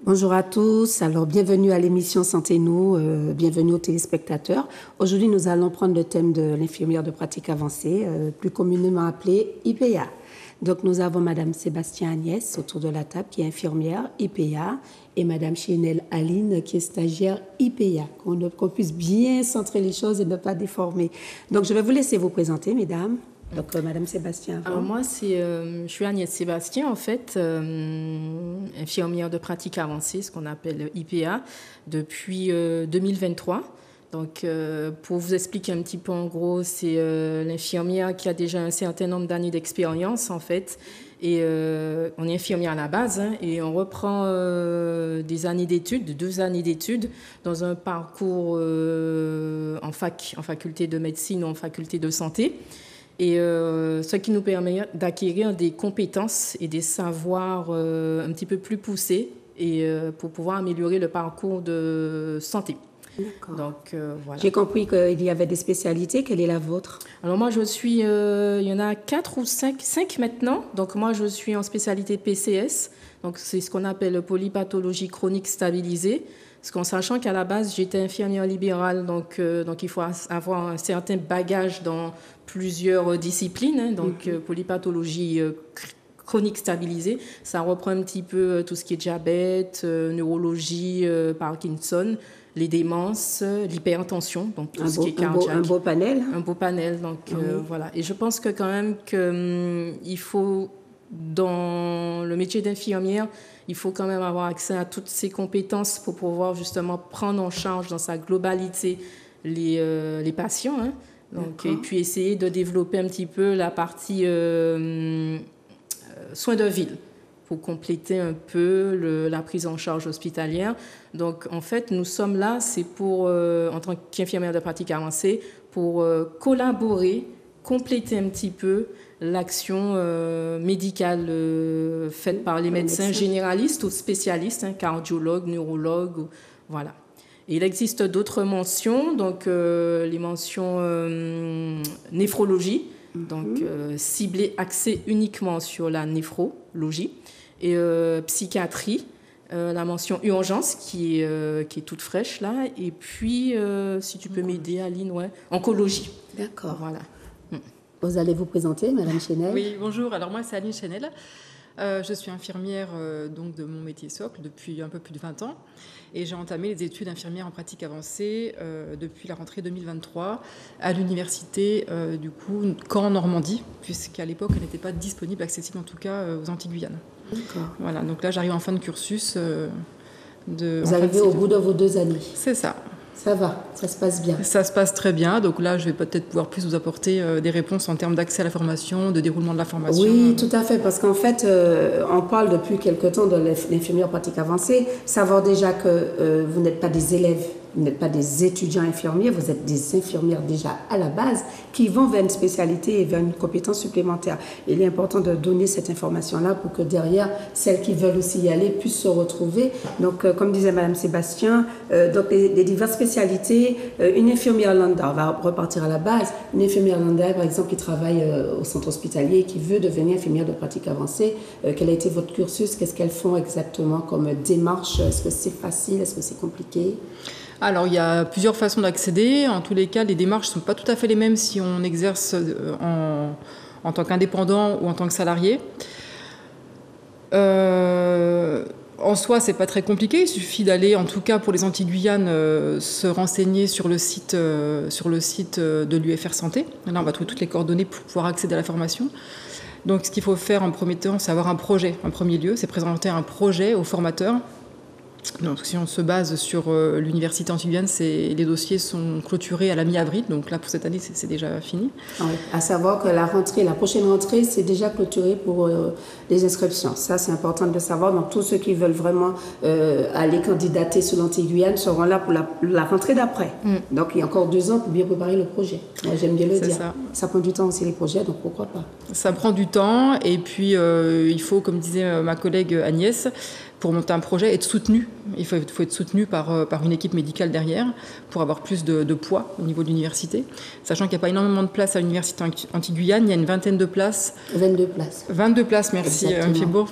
Bonjour à tous, alors bienvenue à l'émission Santé Nous, bienvenue aux téléspectateurs. Aujourd'hui, nous allons prendre le thème de l'infirmière de pratique avancée, plus communément appelée IPA. Donc, nous avons Madame Sébastien Agnès autour de la table, qui est infirmière IPA, et Madame Chénel Aline, qui est stagiaire IPA, qu'on puisse bien centrer les choses et ne pas déformer. Donc, je vais vous laisser vous présenter, mesdames. Donc, Madame Sébastien. Alors moi, je suis Agnès Sébastien, en fait, infirmière de pratique avancée, ce qu'on appelle IPA, depuis 2023. Donc, pour vous expliquer un petit peu en gros, c'est l'infirmière qui a déjà un certain nombre d'années d'expérience, en fait. Et on est infirmière à la base, hein, et on reprend des années d'études, 2 années d'études, dans un parcours en faculté de médecine ou en faculté de santé. Et ce qui nous permet d'acquérir des compétences et des savoirs un petit peu plus poussés et pour pouvoir améliorer le parcours de santé. D'accord. Donc, voilà. J'ai compris qu'il y avait des spécialités. Quelle est la vôtre? Alors moi, il y en a 4 ou 5 maintenant. Donc moi, je suis en spécialité PCS. Donc c'est ce qu'on appelle polypathologie chronique stabilisée. Parce qu'en sachant qu'à la base, j'étais infirmière libérale, donc il faut avoir un certain bagage dans plusieurs disciplines. Hein, donc polypathologie chronique stabilisée, ça reprend un petit peu tout ce qui est diabète, neurologie, Parkinson, les démences, l'hypertension, donc tout ce qui est cardiaque. Un beau panel. Un beau panel, donc voilà. Et je pense que quand même qu'il faut, dans le métier d'infirmière, il faut quand même avoir accès à toutes ces compétences pour pouvoir justement prendre en charge dans sa globalité les patients. Hein. Donc, et puis essayer de développer un petit peu la partie soins de ville pour compléter un peu la prise en charge hospitalière. Donc, en fait, nous sommes là, c'est pour, en tant qu'infirmière de pratique avancée, pour collaborer, compléter un petit peu l'action médicale faite par les médecins généralistes ou spécialistes, hein, cardiologues, neurologues, voilà. Et il existe d'autres mentions, donc les mentions néphrologie, donc ciblées, axées uniquement sur la néphrologie, et psychiatrie, la mention urgence qui est toute fraîche là, et puis si tu peux m'aider Aline, ouais, oncologie. D'accord. Voilà. Vous allez vous présenter, Madame Chénel. Oui, bonjour. Alors moi, c'est Aline Chénel. Je suis infirmière donc de mon métier socle depuis un peu plus de 20 ans. Et j'ai entamé les études infirmières en pratique avancée depuis la rentrée 2023 à l'université du coup Caen en Normandie, puisqu'à l'époque, elle n'était pas disponible, accessible en tout cas aux Antilles-Guyane. D'accord. Voilà, donc là, j'arrive en fin de cursus. Vous arrivez au bout de vos 2 années. C'est ça. Ça va, ça se passe bien. Ça se passe très bien. Donc là, je vais peut-être pouvoir plus vous apporter des réponses en termes d'accès à la formation, de déroulement de la formation. Oui, tout à fait, parce qu'en fait, on parle depuis quelque temps de l'infirmière pratique avancée. Savoir déjà que vous n'êtes pas des élèves, vous n'êtes pas des étudiants infirmiers, vous êtes des infirmières déjà à la base qui vont vers une spécialité et vers une compétence supplémentaire. Il est important de donner cette information-là pour que derrière, celles qui veulent aussi y aller puissent se retrouver. Donc, comme disait Madame Sébastien, donc les diverses spécialités, une infirmière lambda, on va repartir à la base, une infirmière lambda, par exemple, qui travaille au centre hospitalier et qui veut devenir infirmière de pratique avancée, quel a été votre cursus? Qu'est-ce qu'elles font exactement comme démarche? Est-ce que c'est facile? Est-ce que c'est compliqué? Alors, il y a plusieurs façons d'accéder. En tous les cas, les démarches ne sont pas tout à fait les mêmes si on exerce en tant qu'indépendant ou en tant que salarié. En soi, c'est pas très compliqué. Il suffit d'aller, en tout cas pour les Antilles-Guyane, se renseigner sur le site de l'UFR Santé. Là, on va trouver toutes les coordonnées pour pouvoir accéder à la formation. Donc, ce qu'il faut faire en premier temps, c'est avoir un projet. En premier lieu, c'est présenter un projet au formateur. Donc, si on se base sur l'université Antilles-Guyane, les dossiers sont clôturés à la mi-avril. Donc là, pour cette année, c'est déjà fini. Oui. À savoir que la prochaine rentrée, c'est déjà clôturé pour les inscriptions. Ça, c'est important de le savoir. Donc, tous ceux qui veulent vraiment aller candidater sur l'Antilles-Guyane seront là pour la rentrée d'après. Donc, il y a encore 2 ans pour bien préparer le projet. Moi, j'aime bien le dire. Ça prend du temps aussi, les projets, donc pourquoi pas? Ça prend du temps. Et puis, il faut, comme disait ma collègue Agnès, pour monter un projet, être soutenu. Il faut être soutenu par une équipe médicale derrière pour avoir plus de poids au niveau de l'université. Sachant qu'il n'y a pas énormément de places à l'université Antilles-Guyane, il y a une 20aine de places. 22 places. 22 places, merci. Fiebourg.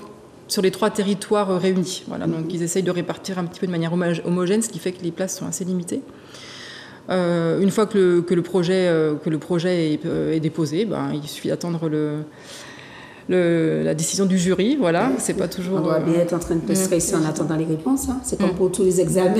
sur les 3 territoires réunis. Voilà, donc ils essayent de répartir un petit peu de manière homogène, ce qui fait que les places sont assez limitées. Une fois que le projet est déposé, il suffit d'attendre la décision du jury. Voilà, c'est pas toujours. On doit bien être en train de stresser en attendant les réponses. Hein. C'est comme pour tous les examens,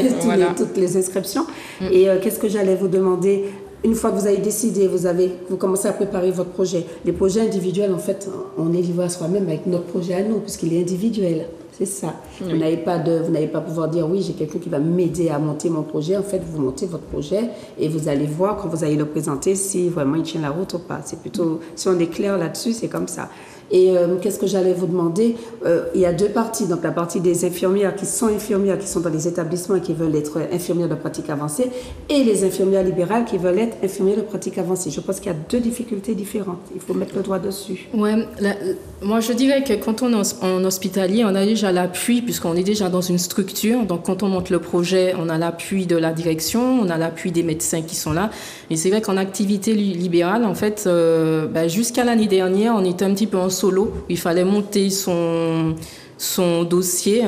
toutes les inscriptions. Et qu'est-ce que j'allais vous demander? Une fois que vous avez décidé, vous commencez à préparer votre projet. Les projets individuels, en fait, on est livré à soi-même avec notre projet à nous, puisqu'il est individuel. C'est ça. Oui. Vous n'avez pas pouvoir dire oui, j'ai quelqu'un qui va m'aider à monter mon projet. En fait, vous montez votre projet et vous allez voir quand vous allez le présenter si vraiment il tient la route ou pas. C'est plutôt, si on est clair là-dessus, c'est comme ça. Et qu'est-ce que j'allais vous demander? Il y a 2 parties. Donc la partie des infirmières qui sont dans les établissements et qui veulent être infirmières de pratique avancée, et les infirmières libérales qui veulent être infirmières de pratique avancée. Je pense qu'il y a 2 difficultés différentes. Il faut mettre le doigt dessus. Ouais, moi je dirais que quand on est en hospitalier, on a déjà l'appui, puisqu'on est déjà dans une structure. Donc quand on monte le projet, on a l'appui de la direction, on a l'appui des médecins qui sont là. Et c'est vrai qu'en activité libérale, en fait, jusqu'à l'année dernière, on était un petit peu en solo. Il fallait monter son dossier,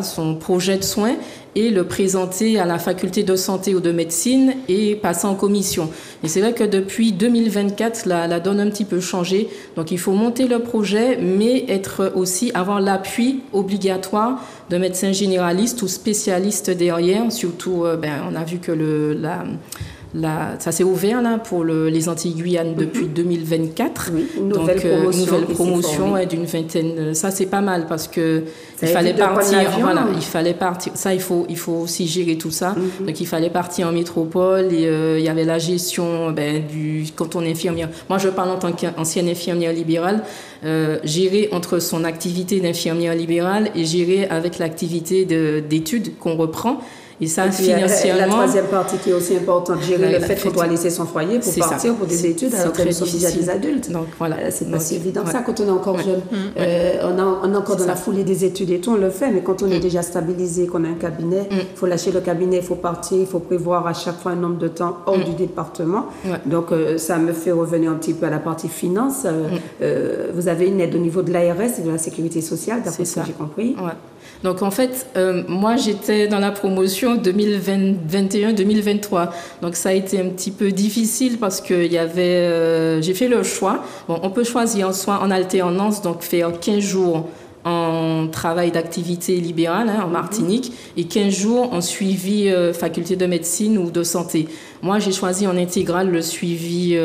son projet de soins, et le présenter à la faculté de santé ou de médecine et passer en commission. Et c'est vrai que depuis 2024, la donne a un petit peu changé. Donc il faut monter le projet, mais avoir l'appui obligatoire de médecins généralistes ou spécialistes derrière. Surtout, on a vu que ça s'est ouvert là pour les Antilles-Guyane depuis 2024. Oui, une nouvelle promotion d'une vingtaine. Ça c'est pas mal parce que il fallait partir. Ça il faut aussi gérer tout ça. Donc il fallait partir en métropole et il y avait la gestion quand on est infirmière. Moi je parle en tant qu'ancienne infirmière libérale. Gérer entre son activité d'infirmière libérale et gérer avec l'activité d'études qu'on reprend. Et ça, financièrement... La troisième partie qui est aussi importante, gérer le fait qu'on doit laisser son foyer pour partir pour des études alors que nous sommes déjà des adultes. Donc, voilà. C'est pas si évident que ça quand on est encore jeune. On est encore dans la foulée des études et tout, on le fait, mais quand on est déjà stabilisé, qu'on a un cabinet, il faut lâcher le cabinet, il faut partir, il faut prévoir à chaque fois un nombre de temps hors du département. Donc, ça me fait revenir un petit peu à la partie finance. Vous avez une aide au niveau de l'ARS et de la sécurité sociale, d'après ce que j'ai compris. Ouais. Donc en fait, moi j'étais dans la promotion 2021-2023. Donc ça a été un petit peu difficile parce que j'ai fait le choix. Bon, on peut choisir soit en alternance, donc faire 15 jours en travail d'activité libérale en Martinique et 15 jours en suivi faculté de médecine ou de santé. Moi, j'ai choisi en intégral le suivi,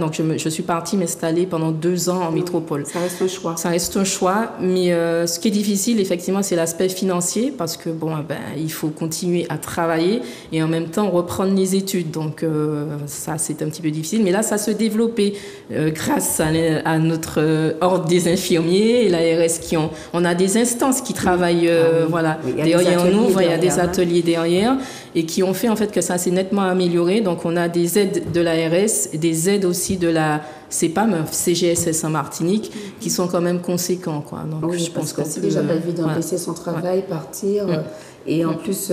donc je suis partie m'installer pendant 2 ans en métropole. Ça reste un choix. Ça reste un choix, mais ce qui est difficile, effectivement, c'est l'aspect financier parce que, il faut continuer à travailler et en même temps reprendre les études. Donc, ça, c'est un petit peu difficile. Mais là, ça se développait grâce à notre ordre des infirmiers et l'ARS on a des instances qui travaillent, derrière nous, il y a des ateliers derrière et qui ont fait, en fait, que ça s'est nettement amélioré. Donc, on a des aides de l'ARS, des aides aussi de la CEPAM, CGSS en Martinique, qui sont quand même conséquents, quoi. Donc, je pense que c'est déjà pas évident de laisser son travail, partir. Et en plus,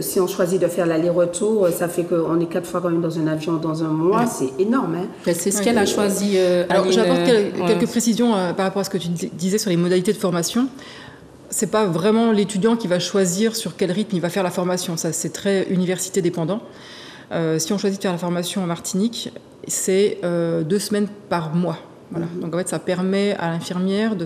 si on choisit de faire l'aller-retour, ça fait qu'on est 4 fois quand même dans un avion dans un mois. C'est énorme. Hein? C'est ce qu'elle a choisi. Alors, j'apporte quelques précisions par rapport à ce que tu disais sur les modalités de formation. C'est pas vraiment l'étudiant qui va choisir sur quel rythme il va faire la formation. Ça, c'est très université dépendant. Si on choisit de faire la formation en Martinique, c'est 2 semaines par mois. Voilà. Donc en fait, ça permet à l'infirmière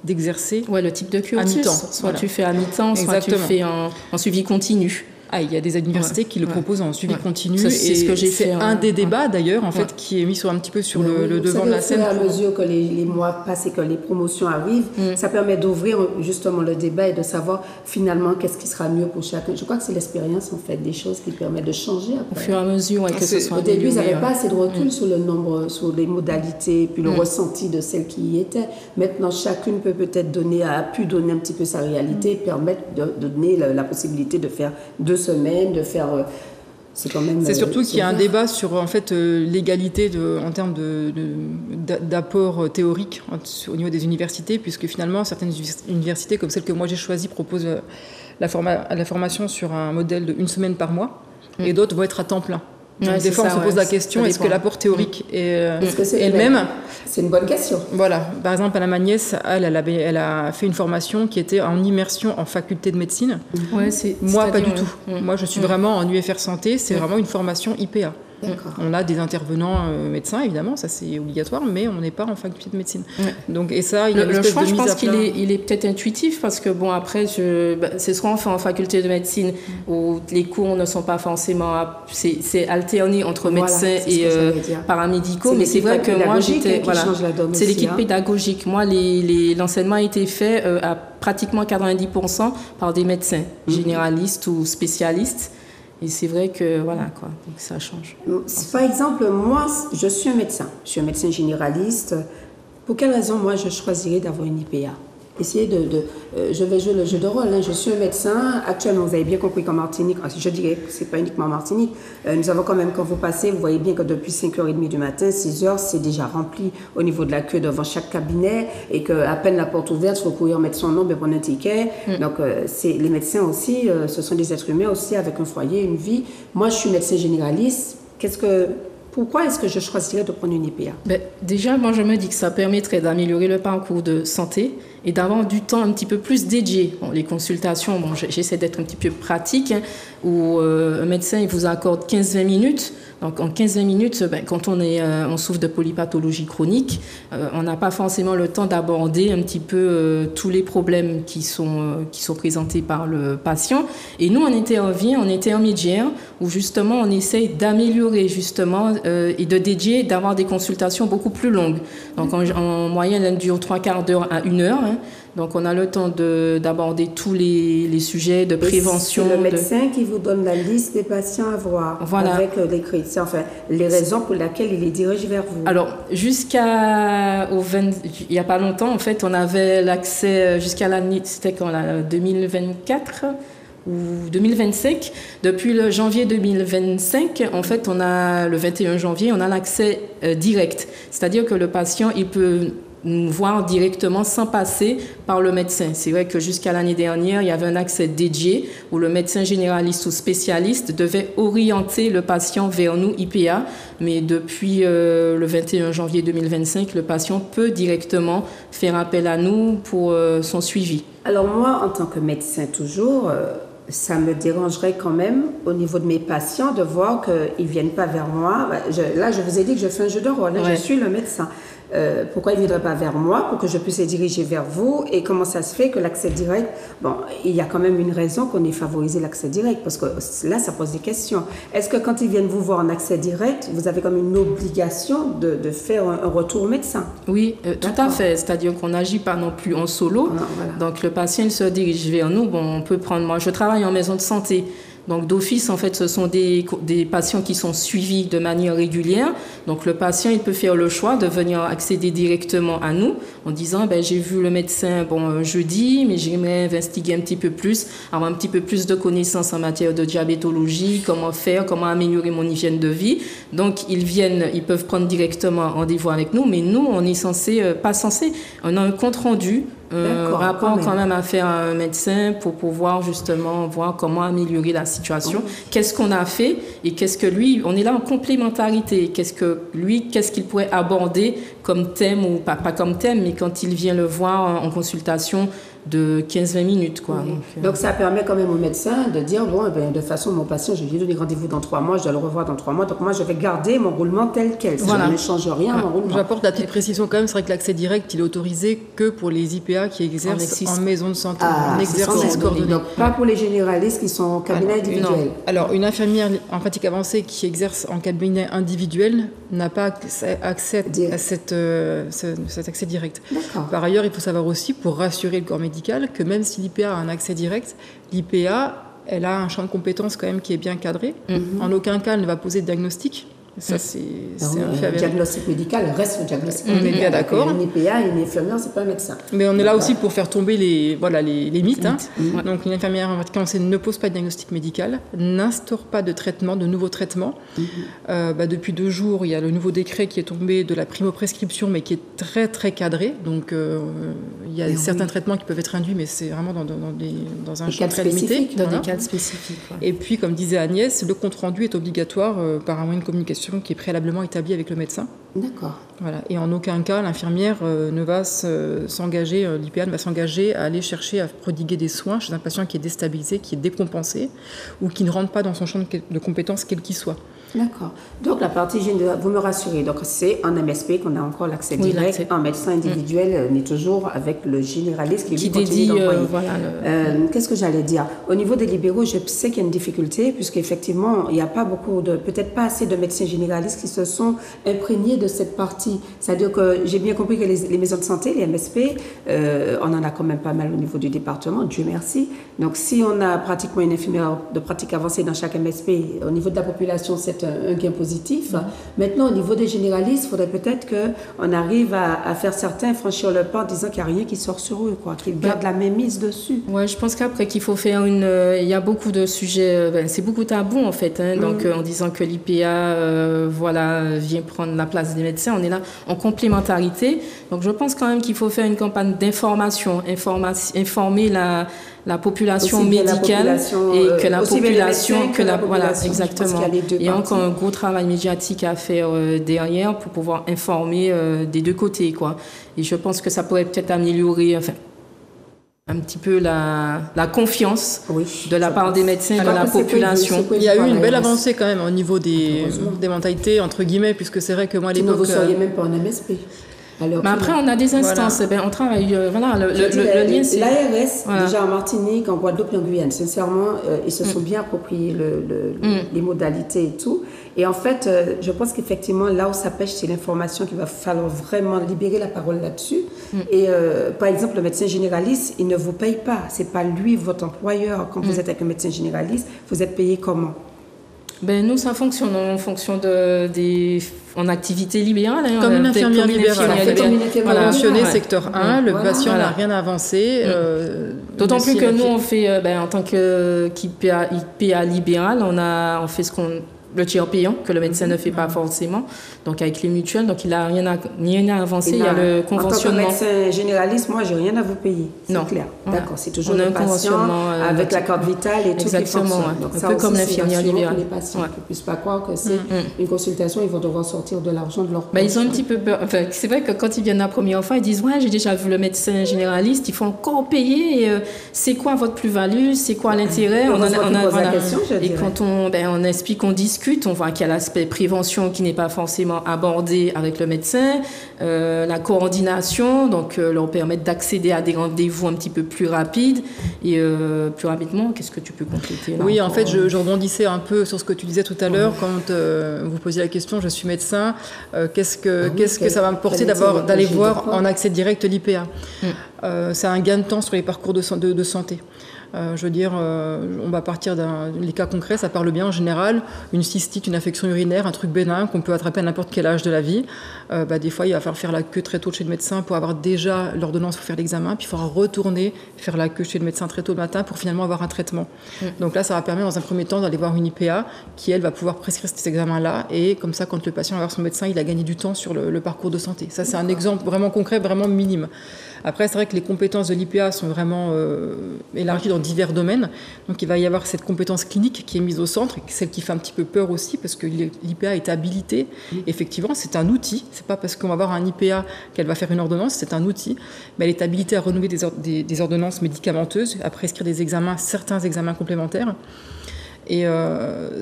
d'exercer le type de cursus. À mi-temps. Soit tu fais à mi-temps, soit tu fais en suivi continu. Il y a des universités qui le proposent en suivi continu. Ça, c'est ce que j'ai fait. C'est un des débats d'ailleurs, en fait, qui est mis un petit peu sur le devant de la scène. À mesure que les mois passent et que les promotions arrivent, ça permet d'ouvrir justement le débat et de savoir finalement qu'est-ce qui sera mieux pour chacun. Je crois que c'est l'expérience en fait des choses qui permet de changer après. Au fur et à mesure, que ce soit. Au début, ils n'avaient pas assez de recul sur le nombre, sur les modalités, puis le ressenti de celles qui y étaient. Maintenant, chacune a pu donner un petit peu sa réalité et permettre de donner la possibilité de faire 2 semaines, de faire... C'est surtout qu'il y a un débat sur en fait, l'égalité en termes d'apport théorique au niveau des universités, puisque finalement, certaines universités, comme celle que moi j'ai choisie, proposent la formation sur un modèle de 1 semaine par mois, et d'autres vont être à temps plein. Donc, des fois, on se pose la question, est-ce que l'apport théorique est le même? C'est une bonne question. Voilà. Par exemple, ma nièce, elle a fait une formation qui était en immersion en faculté de médecine. Ouais, moi, pas du tout. Moi, je suis vraiment en UFR santé. C'est vraiment une formation IPA. On a des intervenants médecins, évidemment, ça c'est obligatoire, mais on n'est pas en faculté de médecine. Donc, et ça, il y a le choix, je pense qu'il est peut-être intuitif, parce que bon, après, c'est ce qu'on fait en faculté de médecine, où les cours ne sont pas forcément... C'est alterné entre médecins et paramédicaux, mais c'est vrai que moi, j'étais... Voilà, c'est l'équipe pédagogique. Moi, l'enseignement a été fait à pratiquement 90% par des médecins, généralistes ou spécialistes. Et c'est vrai que, voilà, quoi, donc ça change. Par exemple, moi, je suis un médecin. Je suis un médecin généraliste. Pour quelle raison, moi, je choisirais d'avoir une IPA? Essayer je vais jouer le jeu de rôle. Hein. Je suis un médecin. Actuellement, vous avez bien compris qu'en Martinique, je dirais que ce n'est pas uniquement en Martinique, nous avons quand même, quand vous passez, vous voyez bien que depuis 5h30 du matin, 6h, c'est déjà rempli au niveau de la queue devant chaque cabinet et qu'à peine la porte ouverte, il faut courir mettre son nom et prendre un ticket. Donc, les médecins aussi, ce sont des êtres humains aussi avec un foyer, une vie. Moi, je suis médecin généraliste. Pourquoi est-ce que je choisirais de prendre une IPA? Déjà, moi, je me dis que ça permettrait d'améliorer le parcours de santé et d'avoir du temps un petit peu plus dédié. Bon, les consultations, bon, j'essaie d'être un petit peu pratique, hein, où un médecin il vous accorde 15-20 minutes. Donc, en 15-20 minutes, quand on souffre de polypathologie chronique, on n'a pas forcément le temps d'aborder un petit peu tous les problèmes qui sont présentés par le patient. Et nous, on intermédiaire où justement, on essaye d'améliorer justement et de dédier, d'avoir des consultations beaucoup plus longues. Donc, en moyenne, elles durent 3/4 d'heure à 1 heure. Hein. Donc, on a le temps d'aborder tous les sujets de prévention. C'est le médecin qui vous donne la liste des patients à voir avec les critères, enfin, les raisons pour lesquelles il les dirige vers vous. Alors, il n'y a pas longtemps, en fait, on avait l'accès jusqu'à l'année, c'était quand, 2024 ou 2025. Depuis le janvier 2025, en fait, le 21 janvier, on a l'accès direct. C'est-à-dire que le patient, il peut voir directement sans passer par le médecin. C'est vrai que jusqu'à l'année dernière, il y avait un accès dédié où le médecin généraliste ou spécialiste devait orienter le patient vers nous, IPA, mais depuis le 21 janvier 2025, le patient peut directement faire appel à nous pour son suivi. Alors moi, en tant que médecin toujours, ça me dérangerait quand même au niveau de mes patients de voir qu'ils ne viennent pas vers moi. Là, je vous ai dit que je fais un jeu de rôle, je suis le médecin. Pourquoi ils ne viendraient pas vers moi pour que je puisse les diriger vers vous? Et comment ça se fait que l'accès direct, bon, il y a quand même une raison qu'on ait favorisé l'accès direct, parce que là, ça pose des questions. Est-ce que quand ils viennent vous voir en accès direct, vous avez comme une obligation de faire un retour au médecin? Oui, tout à fait. C'est-à-dire qu'on n'agit pas non plus en solo. Voilà. Donc, le patient il se dirige vers nous. Bon, on peut prendre... Moi, je travaille en maison de santé. Donc, d'office, en fait, ce sont des patients qui sont suivis de manière régulière. Donc, le patient, il peut faire le choix de venir accéder directement à nous en disant, j'ai vu le médecin jeudi, mais j'aimerais investiguer un petit peu plus, avoir un petit peu plus de connaissances en matière de diabétologie, comment faire, comment améliorer mon hygiène de vie. Donc, ils peuvent prendre directement rendez-vous avec nous, mais nous, on est pas censé, on a un compte rendu, rapport quand même à faire à un médecin pour pouvoir justement voir comment améliorer la situation. Qu'est-ce qu'on a fait et qu'est-ce que lui, on est là en complémentarité. Qu'est-ce qu'il pourrait aborder comme thème ou pas comme thème, mais quand il vient le voir en consultation de 15-20 minutes. Quoi. Donc, ça permet quand même au médecin de dire, de toute façon, mon patient, je lui ai donné rendez-vous dans 3 mois, je dois le revoir dans 3 mois, donc moi, je vais garder mon roulement tel quel. Si je ne change rien, mon roulement. J'apporte la petite précision quand même, c'est vrai que l'accès direct, il est autorisé que pour les IPA qui exercent en maison de santé, en exercice coordonné. Donc, pas pour les généralistes qui sont en cabinet individuel. Non. Alors, une infirmière en pratique avancée qui exerce en cabinet individuel n'a pas accès à cet accès direct. Par ailleurs, il faut savoir aussi, pour rassurer le corps médical, que même si l'IPA a un accès direct, l'IPA, elle a un champ de compétences quand même qui est bien cadré. En aucun cas, elle ne va poser de diagnostic. Ça, c'est un fait. Le diagnostic médical reste le diagnostic médical. On est bien d'accord. Une IPA, une infirmière, c'est pas un médecin. Mais on est là aussi pour faire tomber les mythes. Hein. Donc, une infirmière en pratique avancée ne pose pas de diagnostic médical, n'instaure pas de traitement, de nouveaux traitements. Depuis 2 jours, il y a le nouveau décret qui est tombé de la primo-prescription, mais qui est très, très cadré. Donc, il y a certains traitements qui peuvent être induits, mais c'est vraiment dans un champ très limité. Dans des cas spécifiques. Et puis, comme disait Agnès, le compte-rendu est obligatoire par un moyen de communication consultation qui est préalablement établie avec le médecin. D'accord. Voilà. Et en aucun cas, l'infirmière ne va s'engager, l'IPA ne va s'engager à aller chercher à prodiguer des soins chez un patient qui est déstabilisé, qui est décompensé ou qui ne rentre pas dans son champ de compétences quel qu'il soit. D'accord. Donc la partie vous me rassurez. Donc c'est en MSP qu'on a encore l'accès direct. En médecin individuel, on est toujours avec le généraliste qui dédie. Qu'est-ce que j'allais dire? Au niveau des libéraux, je sais qu'il y a une difficulté puisqu'effectivement il n'y a pas peut-être pas assez de médecins généralistes qui se sont imprégnés de cette partie. C'est-à-dire que j'ai bien compris que les maisons de santé, les MSP, on en a quand même pas mal au niveau du département. Dieu merci. Donc si on a pratiquement une infirmière de pratique avancée dans chaque MSP, au niveau de la population, c'est un gain positif. Maintenant, au niveau des généralistes, il faudrait peut-être qu'on arrive à faire certains franchir le pas en disant qu'il n'y a rien qui sort sur eux, qu'ils gardent la même mise dessus. Ouais, je pense qu'après qu'il faut faire il y a beaucoup de sujets, c'est beaucoup tabou en fait. Donc en disant que l'IPA vient prendre la place des médecins, on est là en complémentarité. Donc je pense quand même qu'il faut faire une campagne d'information, informer la population médicale et que la population, voilà, exactement. Il y a encore un gros travail médiatique à faire derrière pour pouvoir informer des deux côtés, quoi. Et je pense que ça pourrait peut-être améliorer, un petit peu la confiance de la part des médecins et de la population. Il y a eu une belle avancée quand même au niveau des mentalités, entre guillemets, puisque c'est vrai que moi à l'époque... Sinon vous ne seriez même pas en MSP. Mais après, on a des instances. On travaille. Le lien, c'est. L'ARS, déjà en Martinique, en Guadeloupe et en Guyane, sincèrement, ils se sont bien appropriés les modalités et tout. Et en fait, je pense qu'effectivement, là où ça pêche, c'est l'information qu'il va falloir vraiment libérer la parole là-dessus. Et par exemple, le médecin généraliste, il ne vous paye pas. C'est pas lui, votre employeur. Quand vous êtes avec un médecin généraliste, vous êtes payé comment? Nous, ça fonctionne en fonction en activité libérale. Comme une infirmière libérale. Conventionnée secteur 1, le patient n'a rien avancé. D'autant plus que nous, on fait, en tant qu'IPA libéral, on fait le tiers payant, que le médecin ne fait pas forcément, donc avec les mutuelles, donc il n'a rien à avancer, il y a le conventionnement. En tant que médecin généraliste, moi, j'ai rien à vous payer, c'est clair. D'accord, c'est toujours le patient avec la carte vitale et tout qui fonctionne. Donc, un peu comme l'infirmière libérale. Les patients ne puissent pas croire que c'est une consultation, ils vont devoir sortir de l'argent de leur poche. Ils ont un petit peu peur. C'est vrai que quand ils viennent la première fois, ils disent « Ouais, j'ai déjà vu le médecin généraliste, il faut encore payer. C'est quoi votre plus-value? C'est quoi l'intérêt ?» Et quand on explique, on discute, on voit qu'il y a l'aspect prévention qui n'est pas forcément abordé avec le médecin, la coordination, donc leur permettre d'accéder à des rendez-vous un petit peu plus rapides et plus rapidement. Qu'est-ce que tu peux compléter là? Oui, en fait, je rebondissais un peu sur ce que tu disais tout à l'heure quand vous posiez la question, je suis médecin, qu'est-ce que ça va me porter d'abord d'aller voir en accès direct l'IPA? C'est un gain de temps sur les parcours de santé. Je veux dire, on va partir les cas concrets, ça parle bien en général. Une cystite, une infection urinaire, un truc bénin qu'on peut attraper à n'importe quel âge de la vie. Des fois, il va falloir faire la queue très tôt chez le médecin pour avoir déjà l'ordonnance pour faire l'examen. Puis il faudra retourner faire la queue chez le médecin très tôt le matin pour finalement avoir un traitement. Donc là, ça va permettre dans un premier temps d'aller voir une IPA qui, elle, va pouvoir prescrire cet examen-là. Et comme ça, quand le patient va voir son médecin, il a gagné du temps sur le parcours de santé. Ça, c'est un exemple vraiment concret, vraiment minime. Après, c'est vrai que les compétences de l'IPA sont vraiment élargies dans divers domaines. Donc, il va y avoir cette compétence clinique qui est mise au centre, et celle qui fait un petit peu peur aussi, parce que l'IPA est habilitée. Effectivement, c'est un outil. C'est pas parce qu'on va avoir un IPA qu'elle va faire une ordonnance, c'est un outil. Mais elle est habilitée à renouveler des ordonnances médicamenteuses, à prescrire des examens, certains examens complémentaires. Et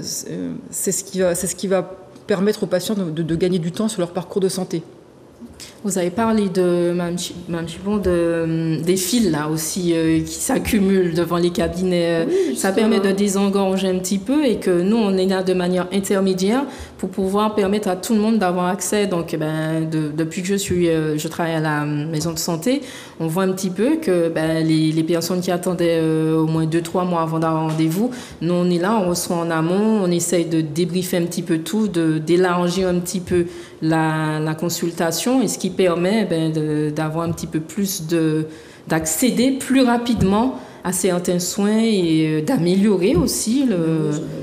c'est ce qui va permettre aux patients de gagner du temps sur leur parcours de santé. Vous avez parlé des fils là aussi qui s'accumulent devant les cabinets. Oui, ça permet de désengorger un petit peu et que nous, on est là de manière intermédiaire pour pouvoir permettre à tout le monde d'avoir accès. Donc, depuis que je travaille à la maison de santé, on voit un petit peu que les personnes qui attendaient au moins 2-3 mois avant d'avoir rendez-vous, nous, on est là, on reçoit en amont, on essaye de débriefer un petit peu tout, d'élargir un petit peu la consultation, et ce qui permet d'avoir un petit peu plus d'accéder plus rapidement à certains soins et d'améliorer aussi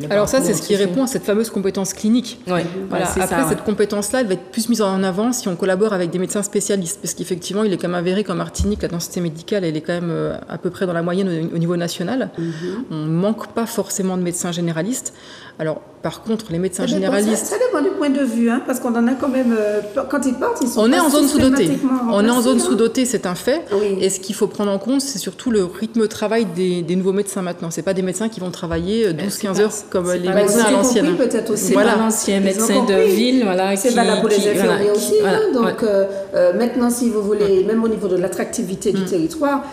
Alors ça, c'est ce qui répond à cette fameuse compétence clinique. Oui, voilà. Après, cette compétence-là, elle va être plus mise en avant si on collabore avec des médecins spécialistes, parce qu'effectivement, il est quand même avéré qu'en Martinique, la densité médicale, elle est quand même à peu près dans la moyenne au niveau national. On ne manque pas forcément de médecins généralistes. Alors, par contre, les médecins généralistes... Ça dépend du point de vue, hein, parce qu'on en a quand même... quand ils partent, ils sont on est en zone sous-dotée. On est en zone hein. sous-dotée, c'est un fait. Oui. Et ce qu'il faut prendre en compte, c'est surtout le rythme de travail des nouveaux médecins maintenant. Ce pas des médecins qui vont travailler 12-15 heures comme les médecins à l'ancienne. Peut-être aussi. Voilà, l'ancien médecin de ville. Voilà, c'est valable pour les infirmiers aussi. Voilà, hein, donc, maintenant, si vous voulez, même au niveau de l'attractivité du territoire,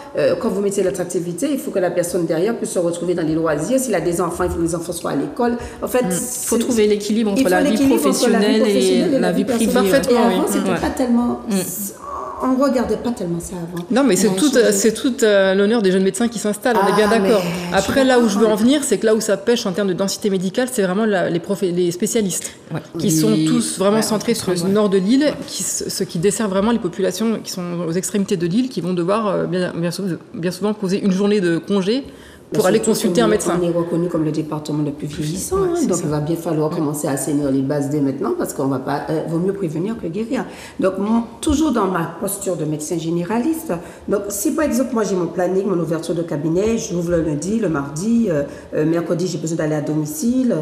quand vous mettez l'attractivité, il faut que la personne derrière puisse se retrouver dans les loisirs. S'il a des enfants, il faut que les enfants soient à l'école. En fait, il faut trouver l'équilibre entre la vie professionnelle et la vie privée. Parfaitement. Et avant, c'était pas tellement... On ne regardait pas tellement ça avant. Non, mais c'est tout l'honneur des jeunes médecins qui s'installent, on est bien d'accord. Après, là où je veux en venir, c'est que là où ça pèche en termes de densité médicale, c'est vraiment les spécialistes, qui sont tous vraiment centrés sur le nord de l'île, ce qui dessert vraiment les populations qui sont aux extrémités de l'île, qui vont devoir bien souvent poser une journée de congé pour aller consulter un médecin. On est reconnu comme le département le plus vieillissant, donc il va bien falloir commencer à assainir les bases dès maintenant, parce qu'on va pas, vaut mieux prévenir que guérir. Donc toujours dans ma posture de médecin généraliste. Donc si par exemple moi j'ai mon planning, mon ouverture de cabinet, j'ouvre le lundi, le mardi, mercredi j'ai besoin d'aller à domicile,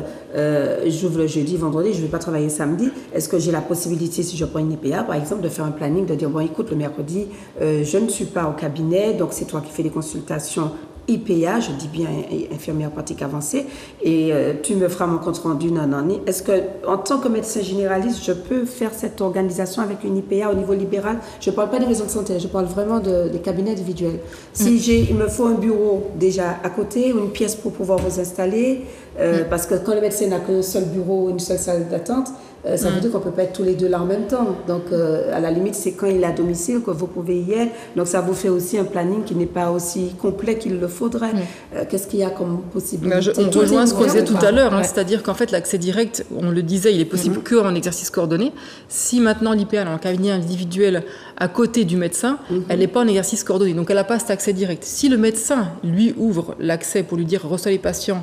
j'ouvre le jeudi, vendredi, je ne vais pas travailler samedi. Est-ce que j'ai la possibilité, si je prends une IPA par exemple, de faire un planning, de dire bon écoute le mercredi, je ne suis pas au cabinet, donc c'est toi qui fais les consultations IPA, je dis bien infirmière pratique avancée, et tu me feras mon compte rendu nanani. Est-ce que, en tant que médecin généraliste, je peux faire cette organisation avec une IPA au niveau libéral? Je ne parle pas des maisons de santé, je parle vraiment des cabinets individuels. Si il me faut un bureau déjà à côté, ou une pièce pour pouvoir vous installer, parce que quand le médecin n'a qu'un seul bureau, une seule salle d'attente, ça veut dire qu'on ne peut pas être tous les deux là en même temps. Donc, à la limite, c'est quand il est à domicile que vous pouvez y être. Donc, ça vous fait aussi un planning qui n'est pas aussi complet qu'il le faudrait. Qu'est-ce qu'il y a comme possibilité? On rejoint ce qu'on disait tout à l'heure, c'est-à-dire qu'en fait, l'accès direct, on le disait, il est possible qu'en exercice coordonné. Si maintenant l'IPA est en cabinet individuel à côté du médecin, elle n'est pas en exercice coordonné. Donc, elle n'a pas cet accès direct. Si le médecin lui ouvre l'accès pour lui dire reçois les patients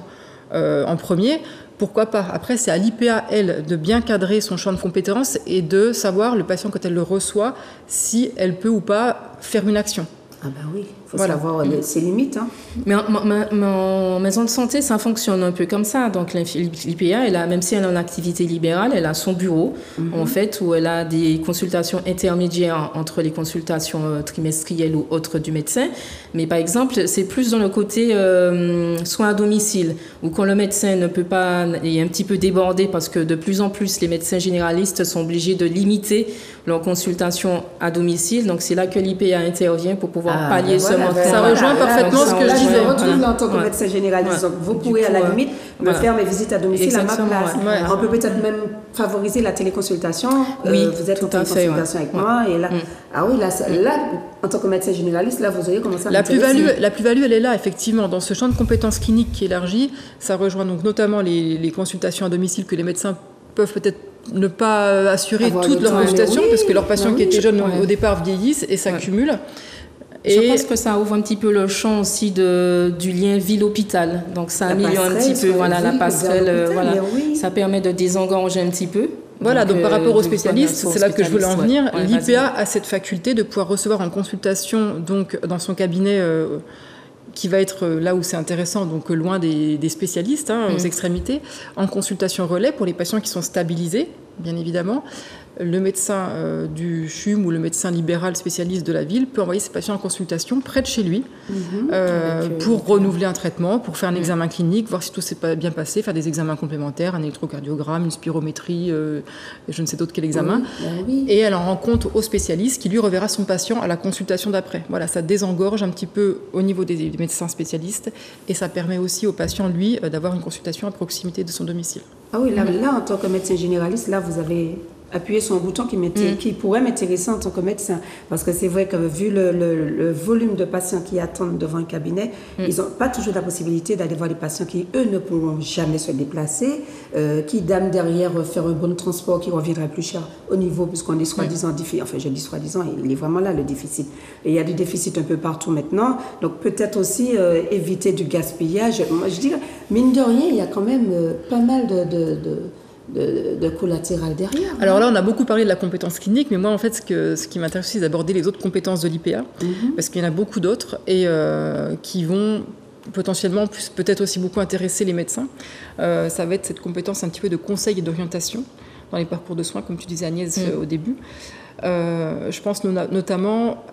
en premier, pourquoi pas? Après, c'est à l'IPA, elle, de bien cadrer son champ de compétences et de savoir, le patient, quand elle le reçoit, si elle peut ou pas faire une action. Ah ben oui, il faut savoir ses limites. Hein. Mais en maison de santé, ça fonctionne un peu comme ça. Donc l'IPA, même si elle est en activité libérale, elle a son bureau, en fait, où elle a des consultations intermédiaires entre les consultations trimestrielles ou autres du médecin. Mais par exemple, c'est plus dans le côté soins à domicile, où quand le médecin ne peut pas, est un petit peu débordé, parce que de plus en plus, les médecins généralistes sont obligés de limiter leurs consultations à domicile. Donc c'est là que l'IPA intervient pour pouvoir pallier ce manque. Ça rejoint parfaitement ce que je disais. Je me retrouve là en tant que médecin généraliste. Donc vous pourrez à la limite me faire mes visites à domicile à ma place. On peut peut-être même favoriser la téléconsultation. Vous êtes en téléconsultation avec moi. Et là, là, en tant que médecin généraliste, là, vous voyez comment ça m'intéresse. La plus-value, elle est là, effectivement. Dans ce champ de compétences cliniques qui est élargi, ça rejoint donc notamment les consultations à domicile que les médecins peuvent peut-être ne pas assurer toutes leurs consultations, parce que leurs patients qui étaient jeunes au départ vieillissent et s'accumulent. Je pense que ça ouvre un petit peu le champ aussi du lien ville-hôpital. Donc ça améliore un petit peu la passerelle. Ça permet de désengorger un petit peu. Voilà, donc par rapport aux spécialistes, c'est là que je voulais en venir. L'IPA a cette faculté de pouvoir recevoir en consultation, donc dans son cabinet qui va être là où c'est intéressant, donc loin des spécialistes, aux extrémités, en consultation relais pour les patients qui sont stabilisés, bien évidemment. Le médecin du CHUM ou le médecin libéral spécialiste de la ville peut envoyer ses patients en consultation près de chez lui pour renouveler un traitement, pour faire un examen clinique, voir si tout s'est bien passé, faire des examens complémentaires, un électrocardiogramme, une spirométrie, je ne sais d'autre quel examen. Et elle en rend compte au spécialiste qui lui reverra son patient à la consultation d'après. Voilà, ça désengorge un petit peu au niveau des médecins spécialistes et ça permet aussi au patient, lui, d'avoir une consultation à proximité de son domicile. Ah oui, là en tant que médecin généraliste, là, vous avez appuyer sur un bouton qui pourrait m'intéresser en tant que médecin. Parce que c'est vrai que vu le volume de patients qui attendent devant un cabinet, ils n'ont pas toujours la possibilité d'aller voir des patients qui, eux, ne pourront jamais se déplacer, qui dame derrière faire un bon transport qui reviendrait plus cher au niveau, puisqu'on est soi-disant déficit. Enfin, je dis soi-disant, il est vraiment là, le déficit. Et il y a du déficit un peu partout maintenant. Donc, peut-être aussi éviter du gaspillage. Moi, je dirais, mine de rien, il y a quand même pas mal de collatéral derrière. Alors là, on a beaucoup parlé de la compétence clinique, mais moi, en fait, ce qui m'intéresse aussi, c'est d'aborder les autres compétences de l'IPA, parce qu'il y en a beaucoup d'autres, et qui vont potentiellement peut-être aussi beaucoup intéresser les médecins, ça va être cette compétence un petit peu de conseil et d'orientation dans les parcours de soins, comme tu disais Agnès au début. Je pense notamment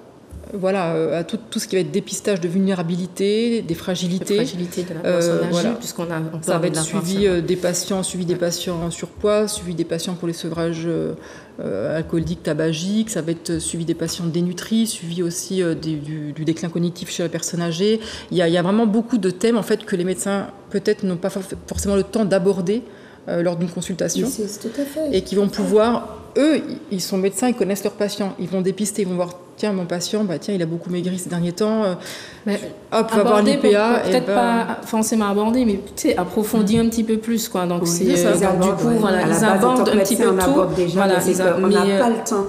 à tout ce qui va être dépistage de vulnérabilité, des fragilités. De la personne âgée, puisqu'on ça va être suivi des patients en surpoids, suivi des patients pour les sevrages alcooliques, tabagiques, ça va être suivi des patients dénutris, suivi aussi du déclin cognitif chez la personne âgée. Il y a vraiment beaucoup de thèmes en fait, que les médecins peut-être n'ont pas forcément le temps d'aborder lors d'une consultation. C'est tout à fait. Et qui vont pouvoir, eux, ils sont médecins, ils connaissent leurs patients, ils vont dépister, ils vont voir, tiens, mon patient, il a beaucoup maigri ces derniers temps, hop, va voir l'IPA. Peut-être pas forcément aborder, mais approfondir un petit peu plus, quoi. Donc, du coup, ils abordent un petit peu tout. Voilà, on n'a pas le temps.